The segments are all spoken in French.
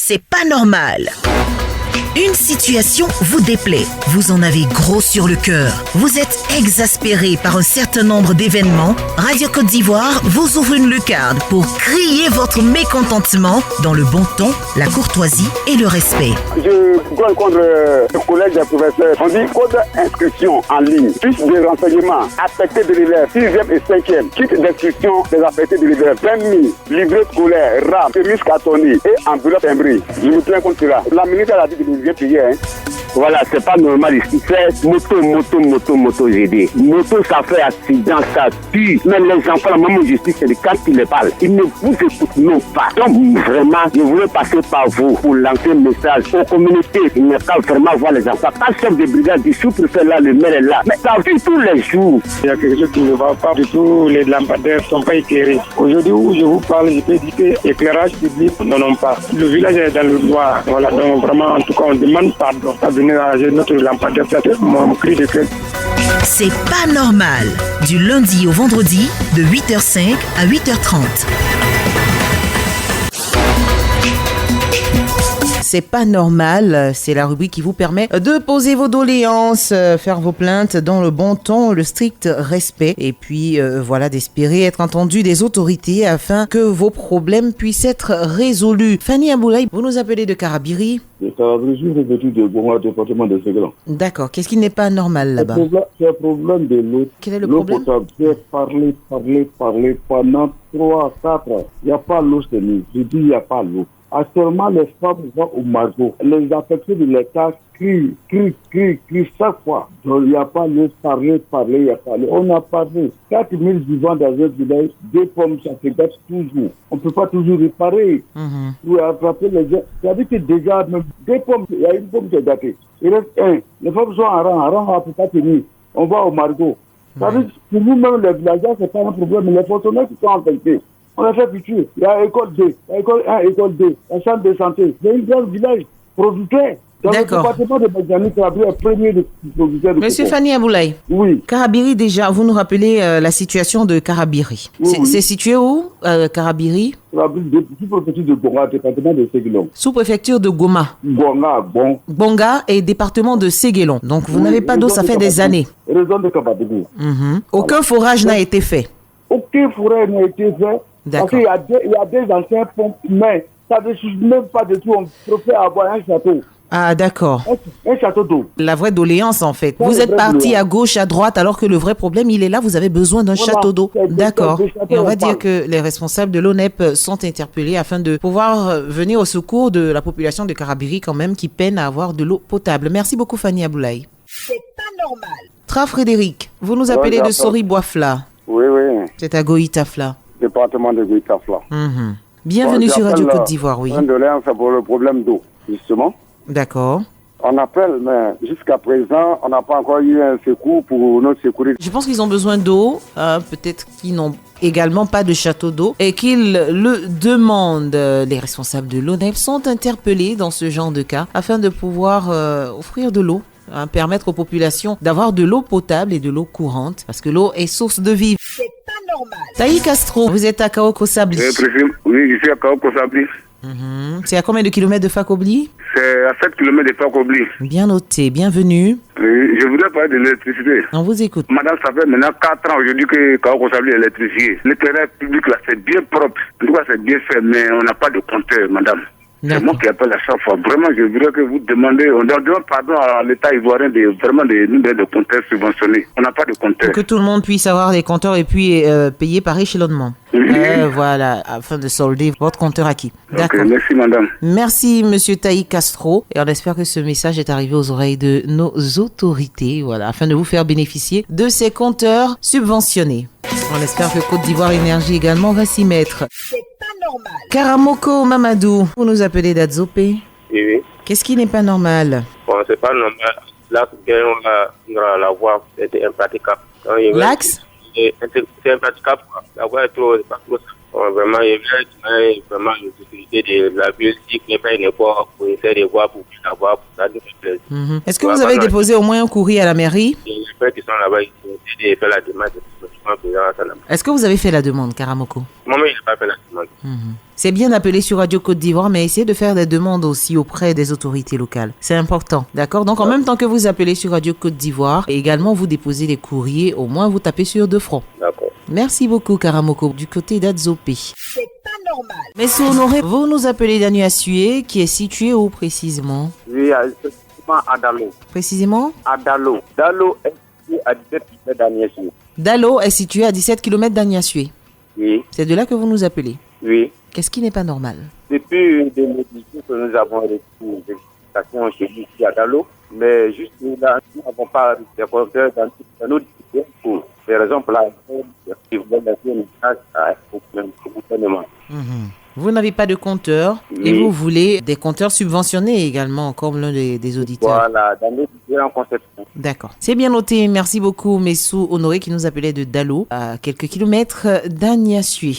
C'est pas normal. Une situation vous déplaît, vous en avez gros sur le cœur, vous êtes exaspéré par un certain nombre d'événements. Radio Côte d'Ivoire vous ouvre une lucarne pour crier votre mécontentement dans le bon ton, la courtoisie et le respect. Je rencontre le collège des professeurs. On dit code d'inscription en ligne, fiche de renseignement, affecté de l'élève, 6e et 5e, kit d'inscription des affectés de l'élève, permis, livret scolaire, RAM, chemise cartonnée et enveloppe timbrée. Je me tiens compte de cela. La ministre a dit que nous payer. Voilà, c'est pas normal ici. C'est moto, j'ai dit. Moto, ça fait accident, ça tue. Mais les enfants, la maman justice, c'est quand ils les parlent. Ils ne vous écoutent non pas. Donc, vraiment, je voulais passer par vous pour lancer un message aux communautés. Il n'y a pas vraiment voir les enfants. Pas chef de brigade du sous-préfet là, le maire est là. Mais ça vit tous les jours. Il y a quelque chose qui ne va pas du tout. Les lampadaires ne sont pas éclairés. Aujourd'hui où je vous parle, je peux dire que l'éclairage public n'en ont pas. Le village est dans le noir. Voilà, donc vraiment, en tout cas, on demande pardon. Notre lampadaire, mon cri de cœur. C'est pas normal. Du lundi au vendredi, de 8h05 à 8h30. C'est pas normal, c'est la rubrique qui vous permet de poser vos doléances, faire vos plaintes dans le bon ton, le strict respect et puis voilà, d'espérer être entendu des autorités afin que vos problèmes puissent être résolus. Fanny Aboulaye, vous nous appelez de Karabiri. De Karabiri, je suis vêtu de Gonga, département de Ségolon. D'accord, qu'est-ce qui n'est pas normal là-bas? C'est le problème de l'eau. Quel est le problème? L'eau potable, j'ai parlé pendant 3-4 ans. Il n'y a pas l'eau, c'est nous. Je dis il n'y a pas l'eau. Actuellement, les femmes vont au margot. Les affectés de l'État crient chaque fois. Donc, il n'y a pas l'eau, parler, il n'y a pas l'eau. On a parlé 4000 vivants dans un village, 2 pommes, ça se gâte toujours. On ne peut pas toujours réparer. Pour attraper les gens. C'est-à-dire que déjà, même 2 pommes, il y a une pomme qui est gâtée. Il reste 1. Les femmes sont en rang, on ne peut pas tenir. On va au margot. C'est-à-dire que pour nous-mêmes, les villageois, ce n'est pas un problème, mais les fonctionnaires qui sont affectés. On a fait futur. Il y a école 2, école 1, école 2, la centre de santé. C'est une grande village producteur. Dans D'accord. le département de Bajani, Karabiri est premier de producteur de Monsieur coco. Fanny Aboulaye. Oui. Karabiri, déjà, vous nous rappelez la situation de Karabiri. Oui, oui. C'est situé où, Karabiri? Karabiri, sous-préfecture de Gonga, département de Ségolon. Sous-préfecture de Goma. Gonga, bon. Bonga et département de Séguélon. Donc, vous Oui, n'avez pas d'eau, ça fait des années. Raison de Kabadou. Aucun forage n'a été fait. Aucun forêt n'a été fait. Parce qu'il y a des anciens pompes, mais ça ne suffit même pas de tout. On préfère avoir un château. Ah, d'accord. Un château d'eau. La vraie doléance, en fait. C'est Vous le êtes vrai parti doléance. à gauche, à droite, alors que le vrai problème, il est là. Vous avez besoin d'un Voilà, château d'eau. c'est D'accord. des châteaux, Et on va on dire parle. que les responsables de l'ONEP sont interpellés afin de pouvoir venir au secours de la population de Karabiri, quand même, qui peine à avoir de l'eau potable. Merci beaucoup, Fanny Aboulaye. C'est pas normal. Tra Frédéric, vous nous appelez de d'accord. Sori-Boisfla. Oui. C'est à Goïtafla. Département de Guitafla. Bienvenue sur Radio Côte d'Ivoire, oui. Une doléance pour le problème d'eau, justement. D'accord. On appelle, mais jusqu'à présent, on n'a pas encore eu un secours pour notre sécurité. Je pense qu'ils ont besoin d'eau, peut-être qu'ils n'ont également pas de château d'eau et qu'ils le demandent. Les responsables de l'ONEP sont interpellés dans ce genre de cas afin de pouvoir offrir de l'eau, permettre aux populations d'avoir de l'eau potable et de l'eau courante parce que l'eau est source de vie. C'est pas normal. Taï Castro, vous êtes à Kaoko-Sabli. Oui, je suis à Kaoko-Sabli. C'est à combien de kilomètres de Fakobli? C'est à 7 km de Fakobli. Bien noté, bienvenue. Je voudrais parler de l'électricité. On vous écoute. Madame, ça fait maintenant 4 ans aujourd'hui que Kaoko-Sabli est électrifié. L'éclairage public là, c'est bien propre. En tout cas, c'est bien fait, mais on n'a pas de compteur, madame. C'est moi qui appelle à chaque fois. Vraiment, je voudrais que vous demandez, on demande pardon à l'État ivoirien de vraiment de compteurs subventionnés. On n'a pas de compteurs. Pour que tout le monde puisse avoir des compteurs et puis payer par échelonnement. Voilà, afin de solder votre compteur acquis. D'accord. Ok, merci madame. Merci monsieur Taï Castro. Et on espère que ce message est arrivé aux oreilles de nos autorités, voilà, afin de vous faire bénéficier de ces compteurs subventionnés. On espère que Côte d'Ivoire Énergie également va s'y mettre. C'est pas normal. Karamoko Mamadou, vous nous appelez d'Adzopé. Oui. Qu'est-ce qui n'est pas normal? Bon, c'est pas normal. L'axe la voie, c'est impraticable. L'axe? C'est impraticable. La voie est trop, c'est pas trop. Bon, vraiment, il y a vraiment une difficulté de la biologie qui n'est pas une époque pour essayer de voir pour la voie, pour ça nous fait plaisir. Est-ce que vous avez déposé au moins un courrier à la mairie? Il y a des gens qui sont là-bas, qui essaient de faire la démarche de vraiment besoin de ça. Est-ce que vous avez fait la demande, Karamoko? Moi-même, je n'ai pas fait la demande. C'est bien d'appeler sur Radio Côte d'Ivoire, mais essayez de faire des demandes aussi auprès des autorités locales. C'est important, d'accord? Donc, en même temps que vous appelez sur Radio Côte d'Ivoire, et également vous déposez les courriers, au moins vous tapez sur 2 fronts. D'accord. Merci beaucoup, Karamoko, du côté d'Adzopé. C'est pas normal. Monsieur Honoré, vous nous appelez d'Anuassué, qui est situé où précisément? Oui, effectivement, à Dalo. Précisément? À Dalo. Dalo est situé à 17 km d'Agnès. Dalo est situé à 17 km d'Anuassué. Oui. C'est de là que vous nous appelez. Oui. Qu'est-ce qui n'est pas normal? Depuis 2018 que nous avons reçu une vérification chez nous ici à Dalo, mais juste là, nous n'avons pas de compteurs dans nos districts pour des raisons pour lesquelles ils veulent mettre une place au gouvernement. Vous n'avez pas de compteur et vous voulez des compteurs subventionnés également, comme l'un des auditeurs. Voilà, dans nos différents conceptions. D'accord. C'est bien noté. Merci beaucoup, Messou Honoré, qui nous appelait de Dalo, à quelques kilomètres d'Agnassué.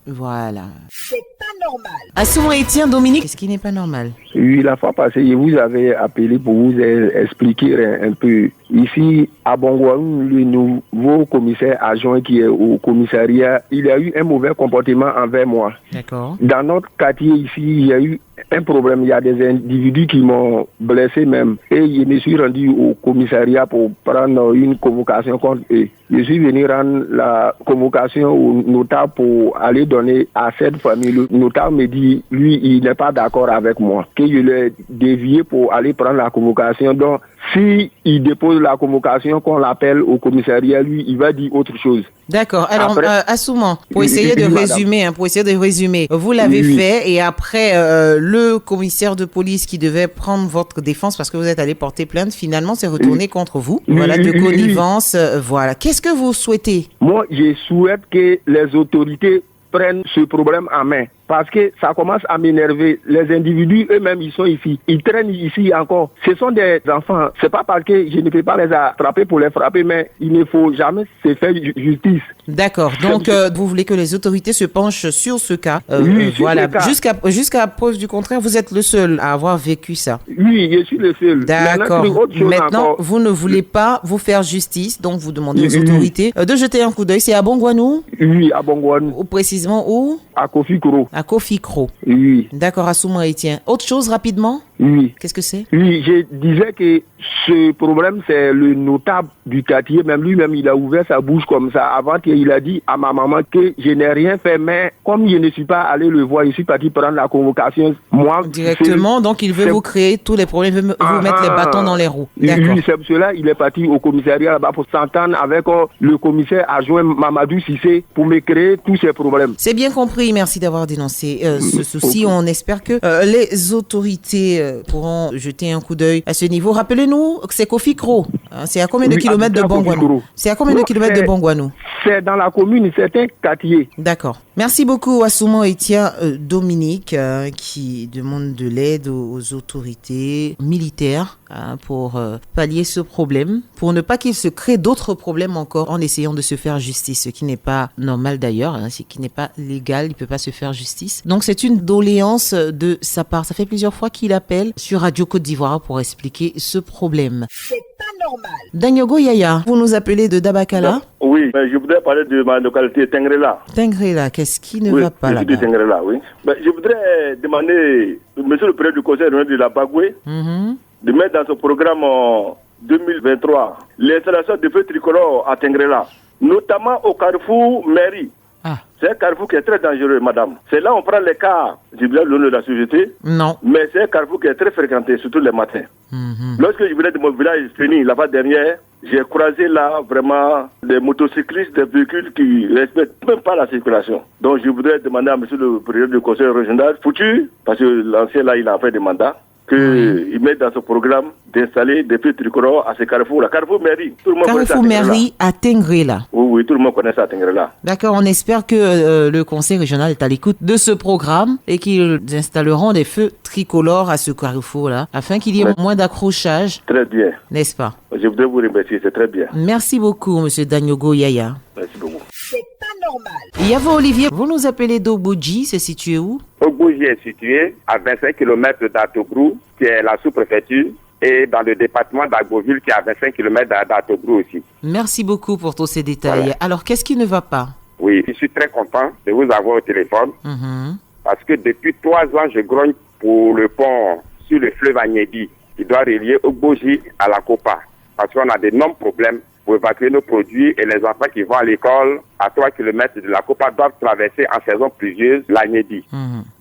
Voilà. C'est pas normal. Assouman Etienne Dominique, qu'est-ce qui n'est pas normal? Oui, la fois passée, je vous avais appelé pour vous expliquer un peu. Ici, à Bongouanou, le nouveau commissaire adjoint qui est au commissariat, il y a eu un mauvais comportement envers moi. D'accord. Dans notre quartier ici, il y a eu un problème. Il y a des individus qui m'ont blessé même. Et je me suis rendu au commissariat pour prendre une convocation contre eux. Je suis venu rendre la convocation au notable pour aller donner à cette famille. Le notable me dit, lui, il n'est pas d'accord avec moi. Que je l'ai dévié pour aller prendre la convocation. Donc, si il dépose la convocation, qu'on l'appelle au commissariat, lui, il va dire autre chose. D'accord. Alors, Assouman, pour Oui, essayer de madame. résumer, vous l'avez Oui. fait et après, le commissaire de police qui devait prendre votre défense parce que vous êtes allé porter plainte, finalement, s'est retourné contre vous. Oui, Voilà, de oui, oui, connivence. Voilà. Qu'est-ce que vous souhaitez? Moi, je souhaite que les autorités prennent ce problème en main. Parce que ça commence à m'énerver. Les individus eux-mêmes, ils sont ici. Ils traînent ici encore. Ce sont des enfants. C'est pas parce que je ne peux pas les attraper pour les frapper, mais il ne faut jamais se faire justice. D'accord. Donc, vous voulez que les autorités se penchent sur ce cas. Oui, sur voilà. ce cas. Jusqu'à preuve du contraire, vous êtes le seul à avoir vécu ça. Oui, je suis le seul. D'accord. Il y en a autre chose Maintenant, encore. vous ne voulez pas vous faire justice, donc vous demandez aux Oui. autorités de jeter un coup d'œil. C'est à Bongouanou, Oui, à Bongouanou, ou précisément où? à Kofi Koro. À Kofikro. Oui, D'accord, Assouman Etienne. Autre chose rapidement? oui. Qu'est-ce que c'est? Oui, je disais que ce problème, c'est le notable du quartier. Même lui-même, il a ouvert sa bouche comme ça. Avant, il a dit à ma maman que je n'ai rien fait. Mais comme je ne suis pas allé le voir, je suis parti prendre la convocation. Moi, Directement, donc il veut c'est- vous créer tous les problèmes, il veut vous mettre les bâtons dans les roues. D'accord. Oui, c'est pour cela il est parti au commissariat là-bas pour s'entendre avec le commissaire adjoint Mamadou Sissé pour me créer tous ces problèmes. C'est bien compris, merci d'avoir dénoncé ce souci. On espère que les autorités pourront jeter un coup d'œil à ce niveau. Rappelez-nous que c'est Kofikro. C'est à combien de Oui, kilomètres de habitant Bongouanou? Kofikro. C'est à combien de Non, kilomètres de Bongouanou? C'est dans la commune, c'est un quartier. D'accord. Merci beaucoup, Assouman Etienne Dominique, qui demande de l'aide aux autorités militaires pour pallier ce problème, pour ne pas qu'il se crée d'autres problèmes encore en essayant de se faire justice, ce qui n'est pas normal d'ailleurs, ce qui n'est pas légal, il ne peut pas se faire justice. Donc c'est une doléance de sa part. Ça fait plusieurs fois qu'il appelle sur Radio Côte d'Ivoire pour expliquer ce problème. C'est pas normal. Danyogo Yaya, vous nous appelez de Dabakala? Oui, je voudrais parler de ma localité Tengrela. Tengrela, qu'est-ce qui ne Oui, va pas je suis de là-bas? Tengrela, oui. Je voudrais demander, monsieur le président du conseil régional de la Bagoué, de mettre dans ce programme en 2023 l'installation de feux tricolores à Tengrela, notamment au carrefour mairie. C'est un carrefour qui est très dangereux, madame. C'est là où on prend les cas du village de la société. Non. Mais c'est un carrefour qui est très fréquenté, surtout les matins. Lorsque je venais de mon village fini la fois dernière, j'ai croisé là vraiment des motocyclistes, des véhicules qui ne respectent même pas la circulation. Donc je voudrais demander à monsieur le président du conseil régional futur, parce que l'ancien là il a fait des mandats, qu'il mette dans ce programme d'installer des feux tricolores à ce carrefour-là. Carrefour mairie. Tout le monde connaît ça. Carrefour mairie à Tengrela. Oui, tout le monde connaît ça à Tengrela. D'accord, on espère que le conseil régional est à l'écoute de ce programme et qu'ils installeront des feux tricolores à ce carrefour-là afin qu'il y ait moins d'accrochage. Très bien. N'est-ce pas? Je voudrais vous remercier, c'est très bien. Merci beaucoup, monsieur Danyogo Yaya. Merci beaucoup. C'est pas normal. Yavo Olivier, vous nous appelez d'Oboji, c'est situé où? Oboji est situé à 25 km d'Atobrou, qui est la sous-préfecture et dans le département d'Agboville qui est à 25 km d'Atobrou aussi. Merci beaucoup pour tous ces détails. Voilà. Alors, qu'est-ce qui ne va pas? Oui, je suis très content de vous avoir au téléphone parce que depuis 3 ans, je grogne pour le pont sur le fleuve Agnedi qui doit relier Ogboji à la Copa parce qu'on a d'énormes problèmes pour évacuer nos produits et les enfants qui vont à l'école à 3 km de la Copa doivent traverser en saison pluvieuse l'Agnedi.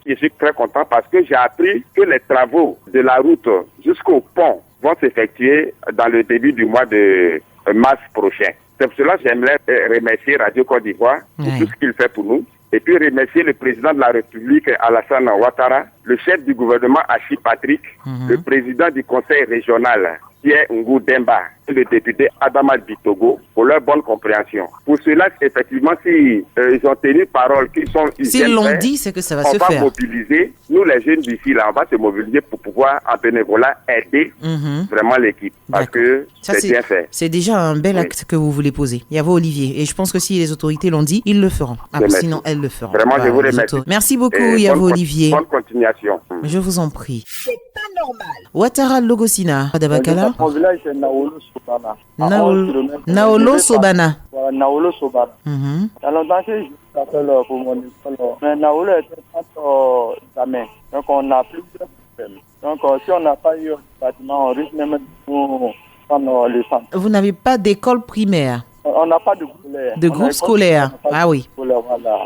Je suis très content parce que j'ai appris que les travaux de la route jusqu'au pont vont s'effectuer dans le début du mois de mars prochain. C'est pour cela que j'aimerais remercier Radio Côte d'Ivoire pour tout ce qu'il fait pour nous. Et puis remercier le président de la République, Alassane Ouattara, le chef du gouvernement, Achille Patrick, le président du conseil régional, Pierre Ngou Demba, et le député Adama Bitogo, pour leur bonne compréhension. Pour cela, effectivement, si ils ont tenu parole, s'ils l'ont dit, c'est que ça va se faire. On va mobiliser, nous les jeunes d'ici, là, on va se mobiliser pour pouvoir, en bénévolat, aider vraiment l'équipe. Parce que c'est bien fait. C'est déjà un bel acte que vous voulez poser. Il y a vous, Olivier. Et je pense que si les autorités l'ont dit, ils le feront. Sinon, elles le feront. Vraiment, je vous remercie. Merci beaucoup, Yavo Olivier. Bonne continuation. Je vous en prie. C'est pas normal. Ouattara Logosina, Adabakala. Mon village, c'est Naolo Sobana. Naolo Sobana. Voilà, Naolo Sobana. Alors, dans ce j'appelle pour mon école. Mais Naolo était pas jamais. Donc, on a plusieurs problèmes. Donc, si on n'a pas eu un bâtiment, on risque même de prendre le centre. Vous n'avez pas d'école primaire? On n'a pas de groupe scolaire. De groupe scolaire. Ah oui. Scolaire, voilà.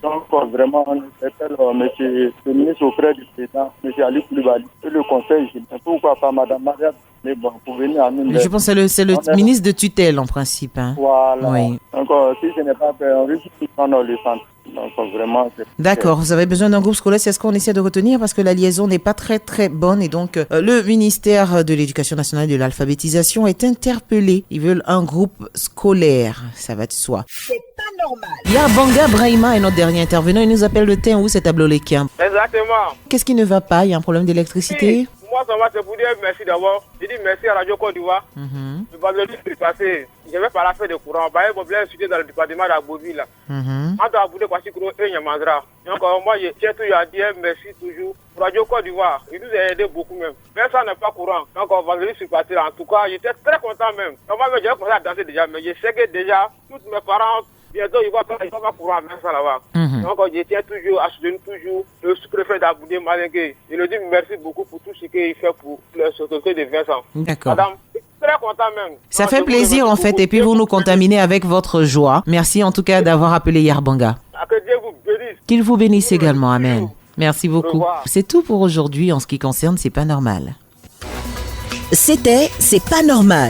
Donc, vraiment, on appelle monsieur le ministre auprès du président, monsieur Ali Koulibaly, et le conseil. Pourquoi pas madame Maria? Mais bon, pour venir à nous. Je pense que c'est le ministre de tutelle en principe. Hein. Voilà. Oui. Donc, si ce n'est pas fait, on risque de prendre le centre. Donc, vraiment, d'accord, vous avez besoin d'un groupe scolaire, c'est ce qu'on essaie de retenir parce que la liaison n'est pas très très bonne et donc le ministère de l'Éducation nationale et de l'alphabétisation est interpellé. Ils veulent un groupe scolaire, ça va de soi. C'est pas normal. Yarbanga Brahima est notre dernier intervenant, il nous appelle de Tin ou c'est tableau Léquien. Exactement. Qu'est-ce qui ne va pas? Il y a un problème d'électricité? Oui. Moi, ça va, c'est pour dire merci d'abord. Je dis merci à Radio Côte d'Ivoire. Le vendredi qui est passé, j'avais pas la fin de courant. Bah, il m'a étudié dans le département d'Agboville. Entre Aboudé, Kwasi-Kuro et Nyamandra. Donc, moi, je tiens toujours à dire merci toujours pour Radio Côte d'Ivoire. Il nous a aidé beaucoup même. Mais ça n'est pas courant. Donc, vendredi, je suis parti. En tout cas, j'étais très content même. Donc, moi, j'avais commencé à danser déjà. Mais je sais que déjà, tous mes parents, bientôt, ils vont pas courant même ça là-bas. Donc, je tiens toujours à soutenir toujours le sous-préfet d'Aboudé Malingue. Je lui dis merci beaucoup pour tout ce qu'il fait pour les autorités de Vincent. D'accord. Madame, très content même. Ça donc, fait plaisir en fait et puis vous nous contaminez avec votre joie. Merci en tout cas d'avoir appelé Yarbanga. Que Dieu vous bénisse. Qu'il vous bénisse également. Amen. Merci beaucoup. C'est tout pour aujourd'hui en ce qui concerne C'est pas normal. C'était C'est pas normal.